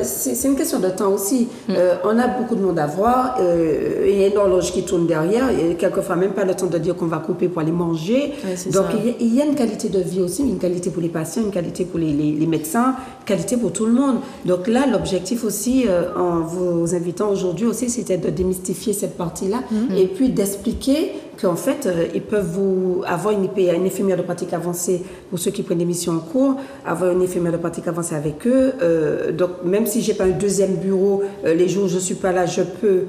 C'est une question de temps aussi. On a beaucoup de monde à voir, il y a une horloge qui tourne derrière, et quelquefois même pas le temps de dire qu'on va couper pour aller manger. Donc, il y a une qualité de vie aussi, une qualité pour les patients, une qualité pour les médecins, une qualité pour tout le monde. Donc là, l'objectif aussi, en vous invitant aujourd'hui aussi, c'était de démystifier cette partie-là et puis d'expliquer qu'en fait, ils peuvent avoir une infirmière de pratique avancée pour ceux qui prennent des missions en cours, avoir une infirmière de pratique avancée avec eux. Donc, même si je n'ai pas un deuxième bureau, les jours où je ne suis pas là, je peux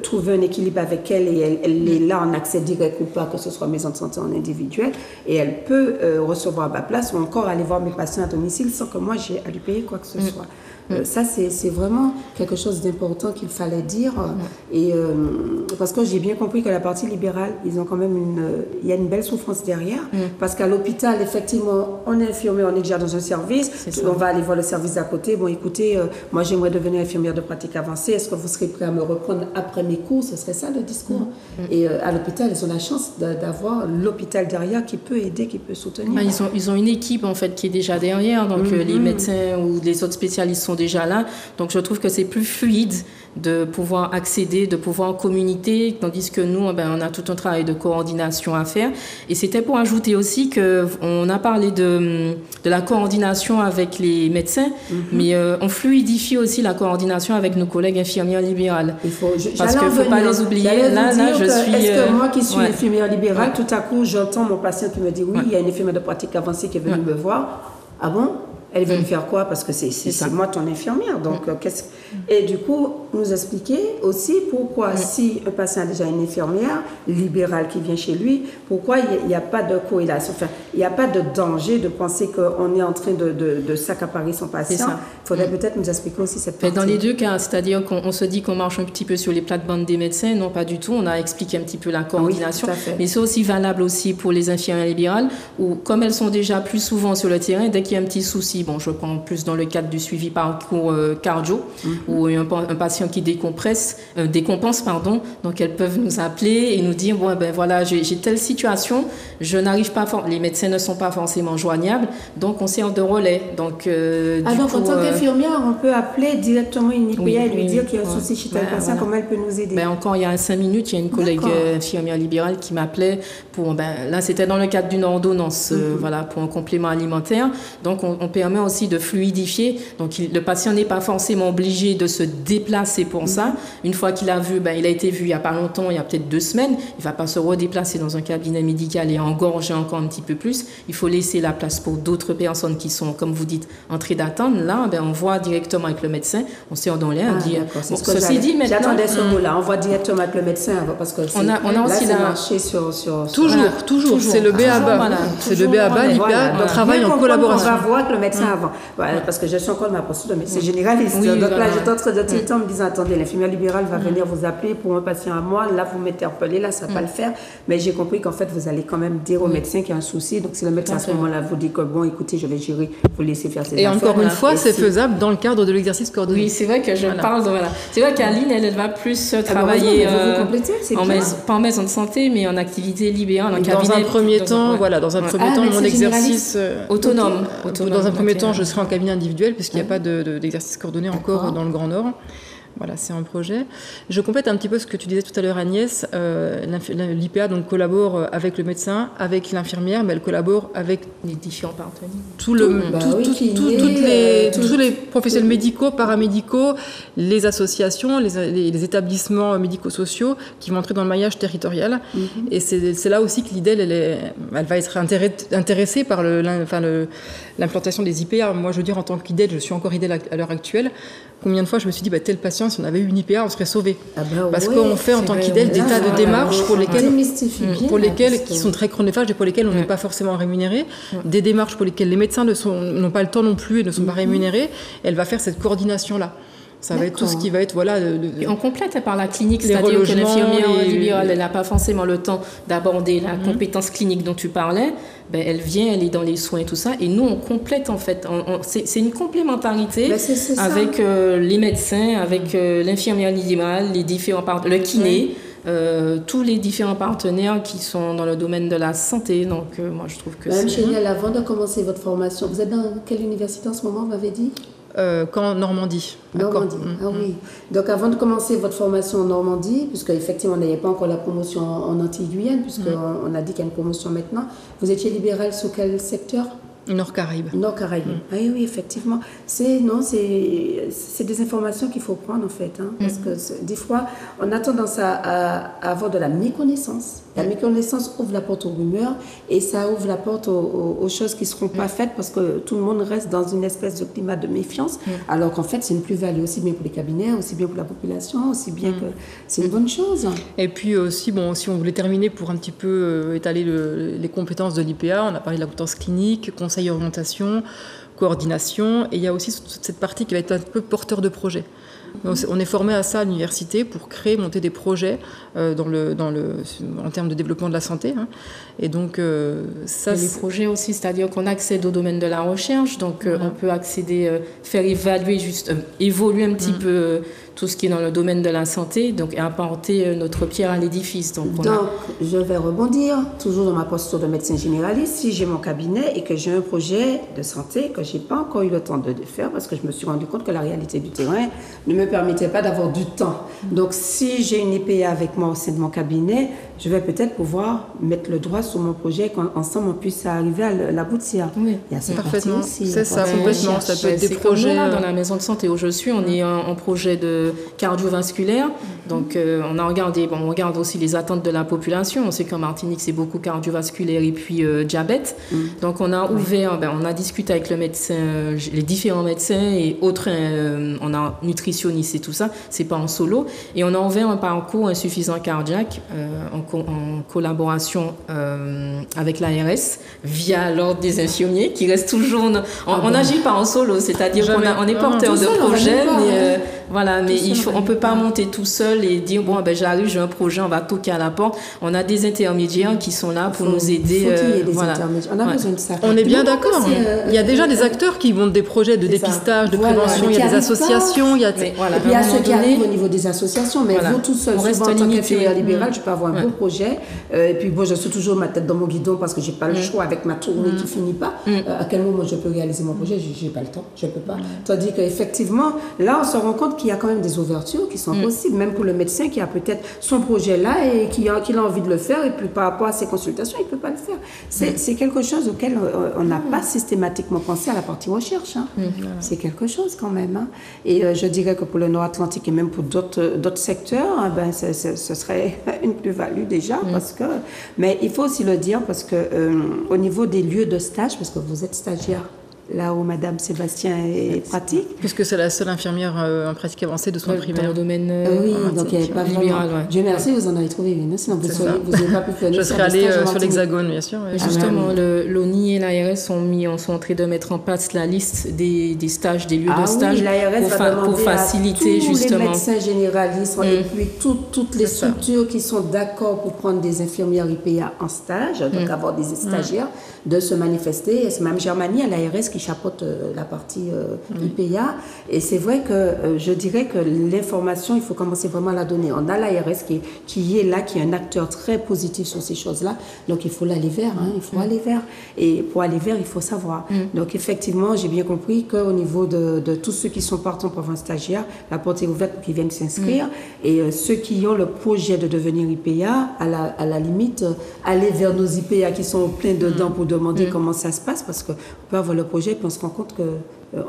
trouver un équilibre avec elle et elle est là en accès direct ou pas, que ce soit maison de santé en individuel, et elle peut recevoir à ma place ou encore aller voir mes patients à domicile sans que moi j'ai à lui payer quoi que ce soit. Ça, c'est vraiment quelque chose d'important qu'il fallait dire. Et, parce que j'ai bien compris que la partie libérale, ils ont quand même il y a une belle souffrance derrière. Parce qu'à l'hôpital, effectivement, on est infirmier, on est déjà dans un service. On va aller voir le service d'à côté. Bon, écoutez, moi, j'aimerais devenir infirmière de pratique avancée. Est-ce que vous serez prêt à me reprendre après mes cours? Ce serait ça le discours. Et à l'hôpital, ils ont la chance d'avoir l'hôpital derrière qui peut aider, qui peut soutenir. Ils ont une équipe, en fait, qui est déjà derrière. Donc, les médecins ou les autres spécialistes sont déjà là. Donc, je trouve que c'est plus fluide de pouvoir accéder, de pouvoir communiquer, tandis que nous, on a tout un travail de coordination à faire. Et c'était pour ajouter aussi qu'on a parlé de la coordination avec les médecins, mais on fluidifie aussi la coordination avec nos collègues infirmières libérales. Parce qu'il ne faut pas les oublier. Est-ce que moi qui suis infirmière libérale, tout à coup, j'entends mon patient qui me dit oui, il y a une infirmière de pratique avancée qui est venue me voir. Ah bon? Elle veut me faire quoi? Parce que c'est moi ton infirmière. Donc, Et du coup, nous expliquer aussi pourquoi, si un patient a déjà une infirmière libérale qui vient chez lui, pourquoi il n'y a pas de corrélation. Enfin, il n'y a pas de danger de penser qu'on est en train de s'accaparer son patient. Il faudrait peut-être nous expliquer aussi cette partie. Dans les deux cas, c'est-à-dire qu'on se dit qu'on marche un petit peu sur les plates-bandes des médecins. Non, pas du tout. On a expliqué un petit peu la coordination. Mais c'est aussi valable aussi pour les infirmières libérales, où comme elles sont déjà plus souvent sur le terrain, dès qu'il y a un petit souci, bon, je prends plus dans le cadre du suivi parcours cardio, ou un patient qui décompense, donc elles peuvent nous appeler et nous dire, bon, voilà, j'ai telle situation, je n'arrive pas, les médecins ne sont pas forcément joignables, donc on sert de relais. Donc, donc en tant qu'infirmière, on peut appeler directement une IPA et lui dire qu'il y a un souci chez tel patient, comment elle peut nous aider? Encore il y a 5 minutes, il y a une collègue infirmière libérale qui m'appelait pour, là c'était dans le cadre d'une ordonnance, pour un complément alimentaire. Donc on permet aussi de fluidifier. Donc le patient n'est pas forcément obligé de se déplacer pour ça. Une fois qu'il a vu, il a été vu il n'y a pas longtemps, il y a peut-être 2 semaines, il ne va pas se redéplacer dans un cabinet médical et engorger encore un petit peu plus. Il faut laisser la place pour d'autres personnes qui sont, comme vous dites, en train d'attendre. Là, on voit directement avec le médecin, on sert dans l'air, on dit... ceci dit, maintenant... J'attendais ce mot-là, on voit directement avec le médecin, parce que on a aussi marché sur... Toujours. C'est le B.A.B.A. C'est le B.A.B.A. l'IPA, on travaille en collaboration. On va voir avec le médecin avant. Parce que je suis encore dans ma posture de médecin généraliste. Donc là, j'étais en train de tout le temps me disant, attendez, l'infirmière libérale va venir vous appeler pour un patient à moi, là, vous m'interpellez, là, ça ne va pas le faire. Mais j'ai compris qu'en fait, vous allez quand même dire au médecin qu'il y a un souci. Donc, si le médecin à ce moment-là vous dit que, bon, écoutez, je vais gérer, vous laissez faire ses affaires. Et encore une fois, c'est faisable dans le cadre de l'exercice coordonné. Oui, c'est vrai que je parle de... C'est vrai qu'Aline, elle va plus travailler... pas en maison de santé, mais en activité libérale, en cabinet. Dans un premier temps, mon exercice... Autonome. Dans un premier temps, je serai en cabinet individuel, puisqu'il n'y a pas d'exercice coordonné encore dans le Grand Nord. Voilà, c'est un projet. Je complète un petit peu ce que tu disais tout à l'heure, Agnès. L'IPA donc collabore avec le médecin, avec l'infirmière, mais elle collabore avec les différents partenaires. tous les professionnels médicaux, paramédicaux, les associations, les établissements médico-sociaux qui vont entrer dans le maillage territorial. Et c'est là aussi que l'IDEL, elle va être intéressée par l'implantation des IPA. Moi, je veux dire, en tant qu'IDEL, je suis encore IDEL à l'heure actuelle. Combien de fois je me suis dit, tel patient, si on avait eu une IPA, on serait sauvé. Parce qu'on fait en tant qu'IDEL des tas de démarches pour lesquelles qui sont très chronophages et pour lesquelles on n'est pas forcément rémunéré. Des démarches pour lesquelles les médecins n'ont pas le temps non plus et ne sont pas rémunérés. Elle va faire cette coordination-là. Ça va être tout ce qui va être, Et on complète par la clinique, c'est-à-dire que l'infirmière libérale, elle n'a pas forcément le temps d'aborder la compétence clinique dont tu parlais. Elle vient, elle est dans les soins et tout ça. Et nous, on complète, en fait. C'est une complémentarité avec les médecins, avec l'infirmière libérale, les différents le kiné. Tous les différents partenaires qui sont dans le domaine de la santé. Donc, moi, je trouve que Madame Chénial, avant de commencer votre formation, vous êtes dans quelle université en ce moment, vous m'avez dit? Normandie. Normandie, oui. Donc avant de commencer votre formation en Normandie, puisque effectivement on n'avait pas encore la promotion en Antilles-Guyane, puisqu'on a dit qu'il y a une promotion maintenant, vous étiez libéral sous quel secteur? Nord-Caraïbes. Nord-Caraïbes. Oui, effectivement. C'est des informations qu'il faut prendre, en fait. Parce que des fois, on a tendance à avoir de la méconnaissance. La méconnaissance ouvre la porte aux rumeurs et ça ouvre la porte aux choses qui ne seront pas faites parce que tout le monde reste dans une espèce de climat de méfiance, alors qu'en fait, c'est une plus-value aussi bien pour les cabinets, aussi bien pour la population, aussi bien que c'est une bonne chose. Et puis aussi, si on voulait terminer pour un petit peu étaler les compétences de l'IPA, on a parlé de la compétence clinique, conseil orientation, coordination, et il y a aussi toute cette partie qui va être un peu porteur de projet. On est formé à ça à l'université pour monter des projets en termes de développement de la santé. Et donc, ça... Et les projets aussi, c'est-à-dire qu'on accède au domaine de la recherche, donc on peut accéder, faire évaluer, évoluer un petit peu tout ce qui est dans le domaine de la santé, donc et apporter notre pierre à l'édifice. Donc, je vais rebondir, toujours dans ma posture de médecin généraliste. Si j'ai mon cabinet et que j'ai un projet de santé que je n'ai pas encore eu le temps de faire parce que je me suis rendu compte que la réalité du terrain ne me permettait pas d'avoir du temps. Donc, si j'ai une IPA avec moi au sein de mon cabinet, je vais peut-être pouvoir mettre le doigt sur mon projet qu'ensemble on puisse arriver à l'aboutir. Oui, il y a cette parfaitement. Aussi, c'est ça, complètement. Ça peut être des projets. Là, dans la maison de santé où je suis, on est en projet de cardiovasculaire. Donc, on regarde aussi les attentes de la population. On sait qu'en Martinique, c'est beaucoup cardiovasculaire et puis diabète. Donc, on a ouvert, on a discuté avec le médecin, les différents médecins et autres, on a nutritionnistes et tout ça. C'est pas en solo. Et on a ouvert un parcours insuffisant cardiaque en collaboration avec l'ARS via l'ordre des infirmiers qui reste toujours... On n'agit pas en solo, c'est-à-dire qu'on est porteur de projet, mais voilà, mais on ne peut pas monter tout seul et dire j'arrive, j'ai un projet, on va toquer à la porte. On a des intermédiaires qui sont là pour nous aider. On a besoin de ça. On est bien d'accord. Il y a déjà des acteurs qui montent des projets de dépistage, de prévention, il y a des associations. Et puis il y a ceux qui arrivent au niveau des associations, mais vous tout seul, souvent en tant qu'infirmière libérale, je peux avoir un beau projet. Et puis je suis toujours ma tête dans mon guidon parce que je n'ai pas le choix avec ma tournée qui ne finit pas. À quel moment je peux réaliser mon projet? Je n'ai pas le temps, je ne peux pas. Tandis qu'effectivement, là, on se rend compte qu'il y a quand même des ouvertures qui sont possibles, même pour le médecin qui a peut-être son projet là et qui a envie de le faire, et puis par rapport à ses consultations, il ne peut pas le faire. C'est quelque chose auquel on n'a pas systématiquement pensé à la partie recherche. C'est quelque chose quand même. Et je dirais que pour le Nord-Atlantique et même pour d'autres secteurs, ce serait une plus-value déjà, mais il faut aussi le dire parce que au niveau des lieux de stage, parce que vous êtes stagiaire là où Madame Sébastien est pratique. Puisque c'est la seule infirmière en pratique avancée de soins primaires. Dans le domaine oui, donc il n'y avait pas libéral. Dieu merci, vous en avez trouvé une. Sinon, vous n'avez pas pu faire. Je serais allée sur l'Hexagone, bien sûr. Justement, l'ONI et l'ARS sont en train de mettre en place la liste des stages, des lieux de stage pour faciliter justement. Les médecins généralistes et puis toutes les structures qui sont d'accord pour prendre des infirmières IPA en stage, donc avoir des stagiaires, de se manifester. Et c'est même Germanie à l'ARS qui qui chapeaute la partie IPA. Et c'est vrai que je dirais que l'information, il faut commencer vraiment à la donner. On a l'ARS qui est là, qui est un acteur très positif sur ces choses-là. Donc, il faut l'aller vers, il faut aller vers. Et pour aller vers, il faut savoir. Donc, effectivement, j'ai bien compris qu'au niveau de tous ceux qui sont partants pour avoir un stagiaire, la porte est ouverte pour qu'ils viennent s'inscrire. Et ceux qui ont le projet de devenir IPA, à la limite, aller vers nos IPA qui sont pleins dedans pour demander comment ça se passe, parce qu'on peut avoir le projet puis on se rend compte que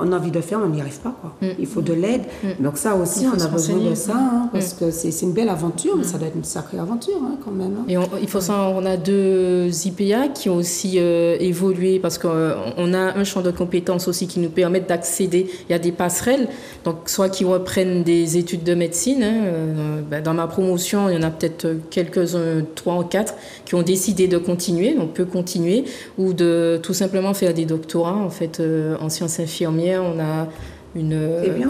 on a envie de faire, on n'y arrive pas, quoi. Il faut de l'aide. Donc ça aussi, on a besoin de ça, parce que c'est une belle aventure, mais ça doit être une sacrée aventure, quand même. Et il faut savoir, on a 2 IPA qui ont aussi évolué, parce qu'on a un champ de compétences aussi qui nous permettent d'accéder. Il y a des passerelles, donc soit qui reprennent des études de médecine. Dans ma promotion, il y en a peut-être quelques-uns, 3 ou 4, qui ont décidé de continuer, donc peut continuer, ou de tout simplement faire des doctorats, en fait, en sciences infirmières. On a une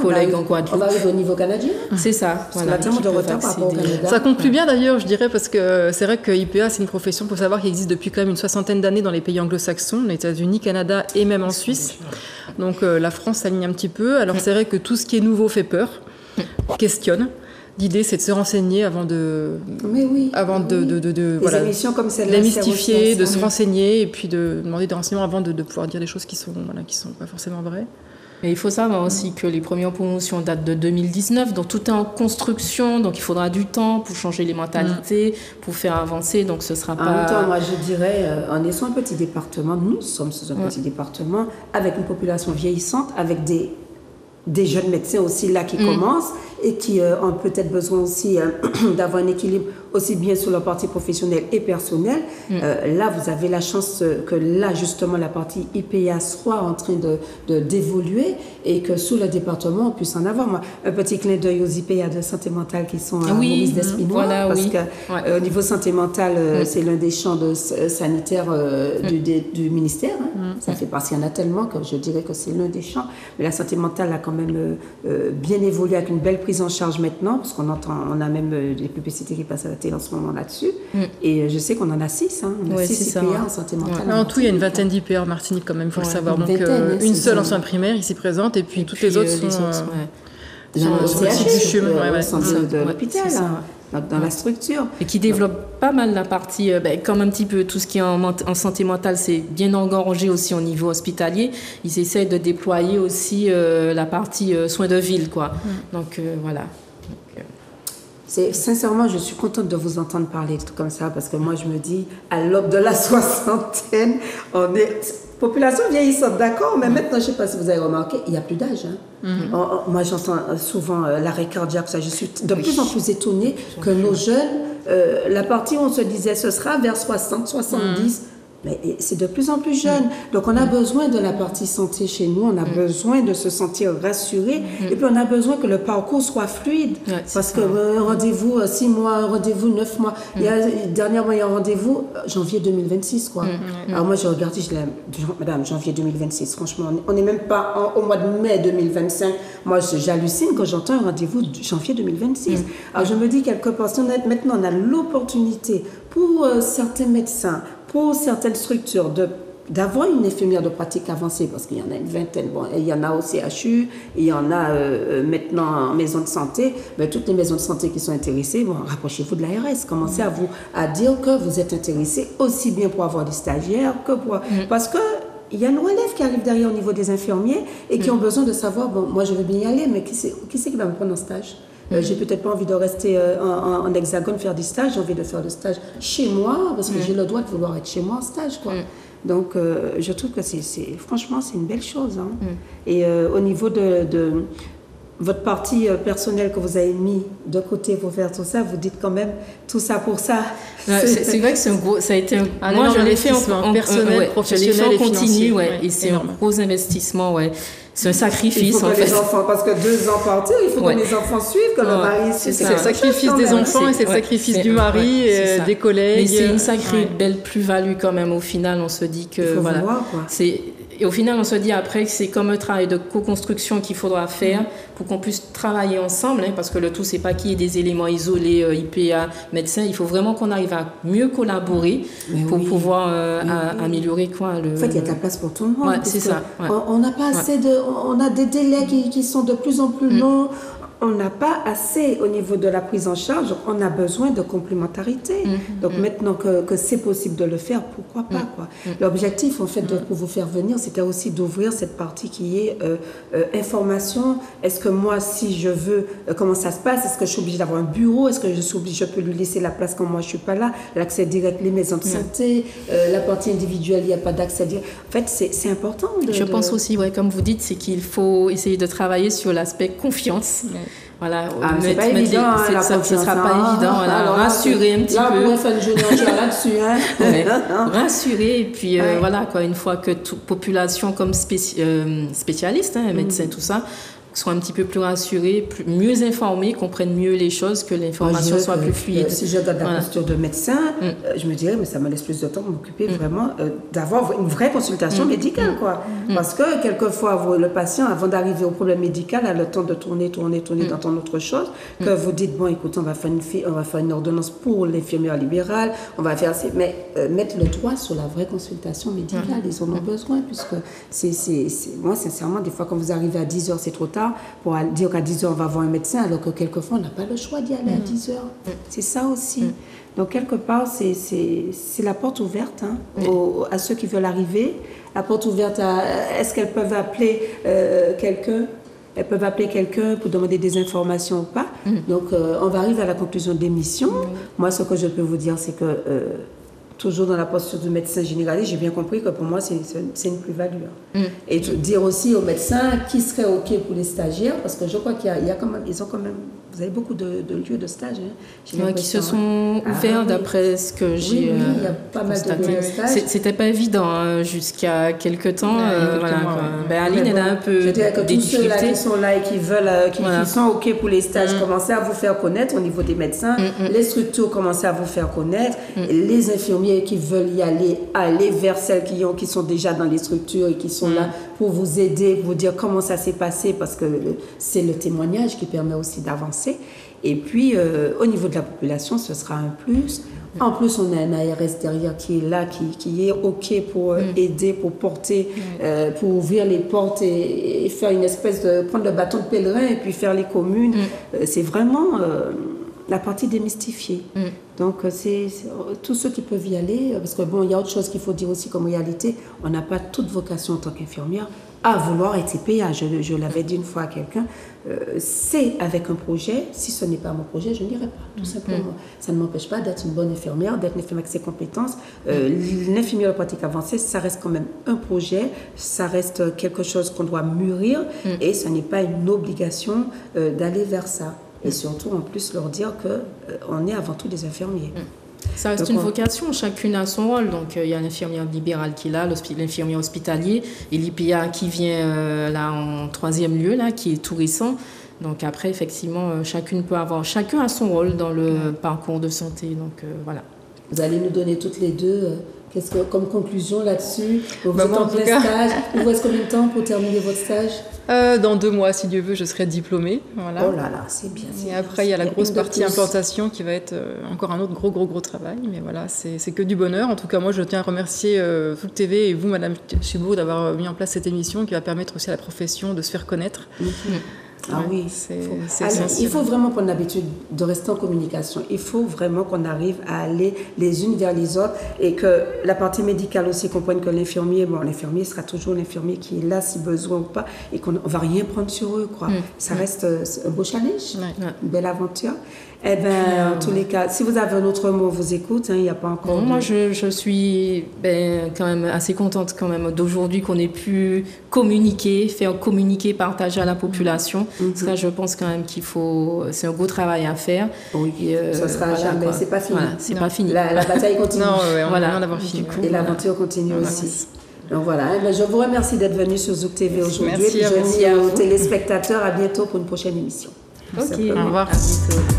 collègue en Guadeloupe. On va arriver au niveau canadien. C'est ça. Voilà, on a tellement de retard par rapport au Canada. Ça conclut bien d'ailleurs, je dirais, parce que c'est vrai que IPA, c'est une profession, il faut savoir, qui existe depuis quand même une 60aine d'années dans les pays anglo-saxons, les États-Unis, Canada et même en Suisse. Donc la France s'aligne un petit peu. Alors c'est vrai que tout ce qui est nouveau fait peur, questionne. L'idée, c'est de se renseigner avant de, voilà, émissions comme celle-là, démystifier, de se renseigner et puis de demander des renseignements avant de pouvoir dire des choses qui sont pas forcément vraies. Et il faut savoir aussi que les premières promotions datent de 2019, donc tout est en construction, donc il faudra du temps pour changer les mentalités, pour faire avancer, donc ce sera pas... En même temps, moi je dirais, on est sur un petit département, nous sommes sur un petit département, avec une population vieillissante, avec des jeunes médecins aussi là qui commencent et qui ont peut-être besoin aussi d'avoir un équilibre aussi bien sur la partie professionnelle et personnelle. Là, vous avez la chance que là, justement, la partie IPA soit en train d'évoluer et que sous le département, on puisse en avoir. Moi, un petit clin d'œil aux IPA de santé mentale qui sont à Maurice d'Espinois, parce que au niveau santé mentale, c'est l'un des champs sanitaires du ministère. Ça fait partie, il y en a tellement que je dirais que c'est l'un des champs. Mais la santé mentale a quand même bien évolué avec une belle prise en charge maintenant, parce qu'on on a même des publicités qui passent à la télé en ce moment là-dessus. Et je sais qu'on en a 6. On a 6 IPA en santé mentale. En tout, il y a une vingtaine d'IPA en Martinique quand même, il faut le savoir. Donc une seule en soins primaires ici présente, et puis toutes les autres sont au centre de l'hôpital. Dans la structure. Et qui développe pas mal la partie, comme un petit peu tout ce qui est en santé mentale, c'est bien engorgé aussi au niveau hospitalier. Ils essaient de déployer aussi la partie soins de ville, quoi. Donc, voilà. Sincèrement, je suis contente de vous entendre parler comme ça, parce que moi, je me dis, à l'aube de la soixantaine, on est... Population vieillissante, d'accord, mais maintenant, je ne sais pas si vous avez remarqué, il n'y a plus d'âge. Moi, j'entends souvent l'arrêt cardiaque, ça, je suis de plus en plus étonnée que nos jeunes, la partie où on se disait ce sera vers 60, 70, mais c'est de plus en plus jeune. Donc, on a besoin de la partie santé chez nous, on a besoin de se sentir rassuré, et puis on a besoin que le parcours soit fluide. Parce que un rendez-vous 6 mois, un rendez-vous 9 mois. Dernièrement, il y a un rendez-vous janvier 2026, quoi. Alors moi, j'ai regardé, je dis, madame, janvier 2026, franchement, on n'est même pas au mois de mai 2025. Moi, j'hallucine quand j'entends un rendez-vous de janvier 2026. Alors je me dis, quelque part, maintenant, on a l'opportunité pour certains médecins, pour certaines structures, d'avoir une infirmière de pratique avancée, parce qu'il y en a une vingtaine. Bon, il y en a au CHU, il y en a maintenant en maison de santé. Mais toutes les maisons de santé qui sont intéressées, rapprochez-vous de l'ARS. Commencez à dire que vous êtes intéressés aussi bien pour avoir des stagiaires que pour... Parce que il y a une relève qui arrive derrière au niveau des infirmiers et qui ont besoin de savoir, bon, moi je veux bien y aller, mais qui c'est qui va me prendre en stage? J'ai peut-être pas envie de rester en hexagone faire des stages, j'ai envie de faire des stages chez moi, parce que j'ai le droit de vouloir être chez moi en stage, quoi. Donc, je trouve que franchement, c'est une belle chose. Et au niveau de votre partie personnelle que vous avez mis de côté pour faire tout ça, vous dites quand même tout ça pour ça. C'est vrai que ça a été moi, je l'ai fait en personnel, professionnel et financier. Et c'est un gros investissement, C'est un sacrifice, en fait. Les enfants, parce que 2 ans partir, il faut que les enfants suivent, que le mari... C'est le sacrifice des enfants et c'est le sacrifice du mari, et des collègues. Mais c'est une sacrée belle plus-value quand même, au final, on se dit que... Il faut vouloir, quoi. Et au final, on se dit après que c'est comme un travail de co-construction qu'il faudra faire pour qu'on puisse travailler ensemble, hein, parce que le tout, c'est pas qu'il y ait des éléments isolés, IPA, médecins. Il faut vraiment qu'on arrive à mieux collaborer pour pouvoir améliorer quoi. En fait, il y a de la place pour tout le monde. Ouais, c'est ça. Ouais. On n'a pas assez de... On a des délais qui sont de plus en plus longs. On n'a pas assez au niveau de la prise en charge, on a besoin de complémentarité. Donc maintenant que c'est possible de le faire, pourquoi pas quoi. L'objectif en fait pour vous faire venir, c'était aussi d'ouvrir cette partie qui est information. Est-ce que moi, si je veux, comment ça se passe? Est-ce que je suis obligée d'avoir un bureau? Est-ce que je peux lui laisser la place quand moi je suis pas là? L'accès direct, les maisons de santé, la partie individuelle, il n'y a pas d'accès direct. En fait, c'est important. Je pense aussi, comme vous dites, c'est qu'il faut essayer de travailler sur l'aspect confiance. Voilà, c'est pas évident, ça sera pas évident. Voilà, rassurer un petit peu. Là, on pourrait faire une journée entière là-dessus. Rassurer, et puis voilà, quoi, une fois que toute population comme spécialiste, médecins, tout ça, soient un petit peu plus rassurés, mieux informés, comprennent mieux les choses, que l'information soit plus fluide. Si je donne la posture de médecin, je me dirais, mais ça me laisse plus de temps pour m'occuper vraiment d'avoir une vraie consultation médicale, quoi. Parce que quelquefois, le patient, avant d'arriver au problème médical, a le temps de tourner, d'entendre autre chose, que vous dites, bon, écoute, on va faire une ordonnance pour l'infirmière libérale, on va faire... Mais mettre le doigt sur la vraie consultation médicale, ils en ont besoin, puisque moi, sincèrement, des fois, quand vous arrivez à 10h, c'est trop tard, pour dire qu'à 10h on va voir un médecin, alors que quelquefois on n'a pas le choix d'y aller à 10h. C'est ça aussi. Donc quelque part, c'est la porte ouverte à ceux qui veulent arriver. La porte ouverte à... Est-ce qu'elles peuvent appeler quelqu'un? Elles peuvent appeler quelqu'un pour demander des informations ou pas. Donc on va arriver à la conclusion de l'émission. Moi, ce que je peux vous dire, c'est que toujours dans la posture du médecin généraliste, j'ai bien compris que pour moi, c'est une plus-value. Et dire aussi aux médecins qui serait OK pour les stagiaires, parce que je crois qu'il y a quand même, ils ont quand même, vous avez beaucoup de lieux de stage. Qui se sont ouverts d'après ce que j'ai il y a pas mal de lieux de stage. C'était pas évident jusqu'à quelques temps. Aline, elle a un peu je dirais que tous ceux-là qui sont là et qui veulent, qui sont OK pour les stages, commencez à vous faire connaître au niveau des médecins. Les structures commencent à vous faire connaître. Les infirmiers qui veulent y aller vers celles qui sont déjà dans les structures et qui sont là pour vous aider, pour vous dire comment ça s'est passé, parce que c'est le témoignage qui permet aussi d'avancer. Et puis, au niveau de la population, ce sera un plus. En plus, on a un ARS derrière qui est là, qui est OK pour aider, pour porter, pour ouvrir les portes et faire une espèce de... prendre le bâton de pèlerin et puis faire les communes. C'est vraiment... la partie démystifiée. Donc, c'est tous ceux qui peuvent y aller, parce que bon, il y a autre chose qu'il faut dire aussi comme réalité, on n'a pas toute vocation en tant qu'infirmière à vouloir être CPA. Je l'avais dit une fois à quelqu'un, c'est avec un projet. Si ce n'est pas mon projet, je n'irai pas, tout simplement. Ça ne m'empêche pas d'être une bonne infirmière, d'être une infirmière avec ses compétences. L'infirmière de pratique avancée, ça reste quand même un projet, ça reste quelque chose qu'on doit mûrir, et ce n'est pas une obligation d'aller vers ça. Et surtout, en plus, leur dire qu'on est avant tout des infirmiers. Ça reste une vocation, chacune a son rôle. Donc, il y a l'infirmière libérale qui est là, l'infirmier hospitalier, et l'IPA qui vient là en troisième lieu, là, qui est tout récent. Donc, après, effectivement, chacun a son rôle dans le parcours de santé. Donc, voilà. Vous allez nous donner toutes les deux... Qu'est-ce que, comme conclusion là-dessus, vous êtes en plein stage. Il vous reste combien de temps pour terminer votre stage? Dans 2 mois, si Dieu veut, je serai diplômée. Voilà. Oh là là, c'est bien. Et après, il y a la grosse partie implantation qui va être encore un autre gros travail. Mais voilà, c'est que du bonheur. En tout cas, moi, je tiens à remercier Zouk TV et vous, Madame Chibourg, d'avoir mis en place cette émission qui va permettre aussi à la profession de se faire connaître. Ah oui, il faut vraiment prendre l'habitude de rester en communication. Il faut vraiment qu'on arrive à aller les unes vers les autres et que la partie médicale aussi comprenne que l'infirmier sera toujours l'infirmier qui est là si besoin ou pas et qu'on ne va rien prendre sur eux, quoi. Ça reste un beau challenge, une belle aventure. Eh bien, en tous les cas, si vous avez un autre mot, on vous écoute, il n'y a pas encore... Moi, je suis quand même assez contente quand même d'aujourd'hui qu'on ait pu faire communiquer, partager à la population. Ça, je pense quand même c'est un beau travail à faire. Oui, ça sera jamais, c'est pas fini. Voilà, c'est pas fini. La bataille continue. Non, on a rien d'avoir fini. Et l'aventure continue aussi. Donc voilà, je vous remercie d'être venu sur Zouk TV aujourd'hui. Merci et puis je dis aux téléspectateurs à bientôt pour une prochaine émission. Au revoir. À bientôt.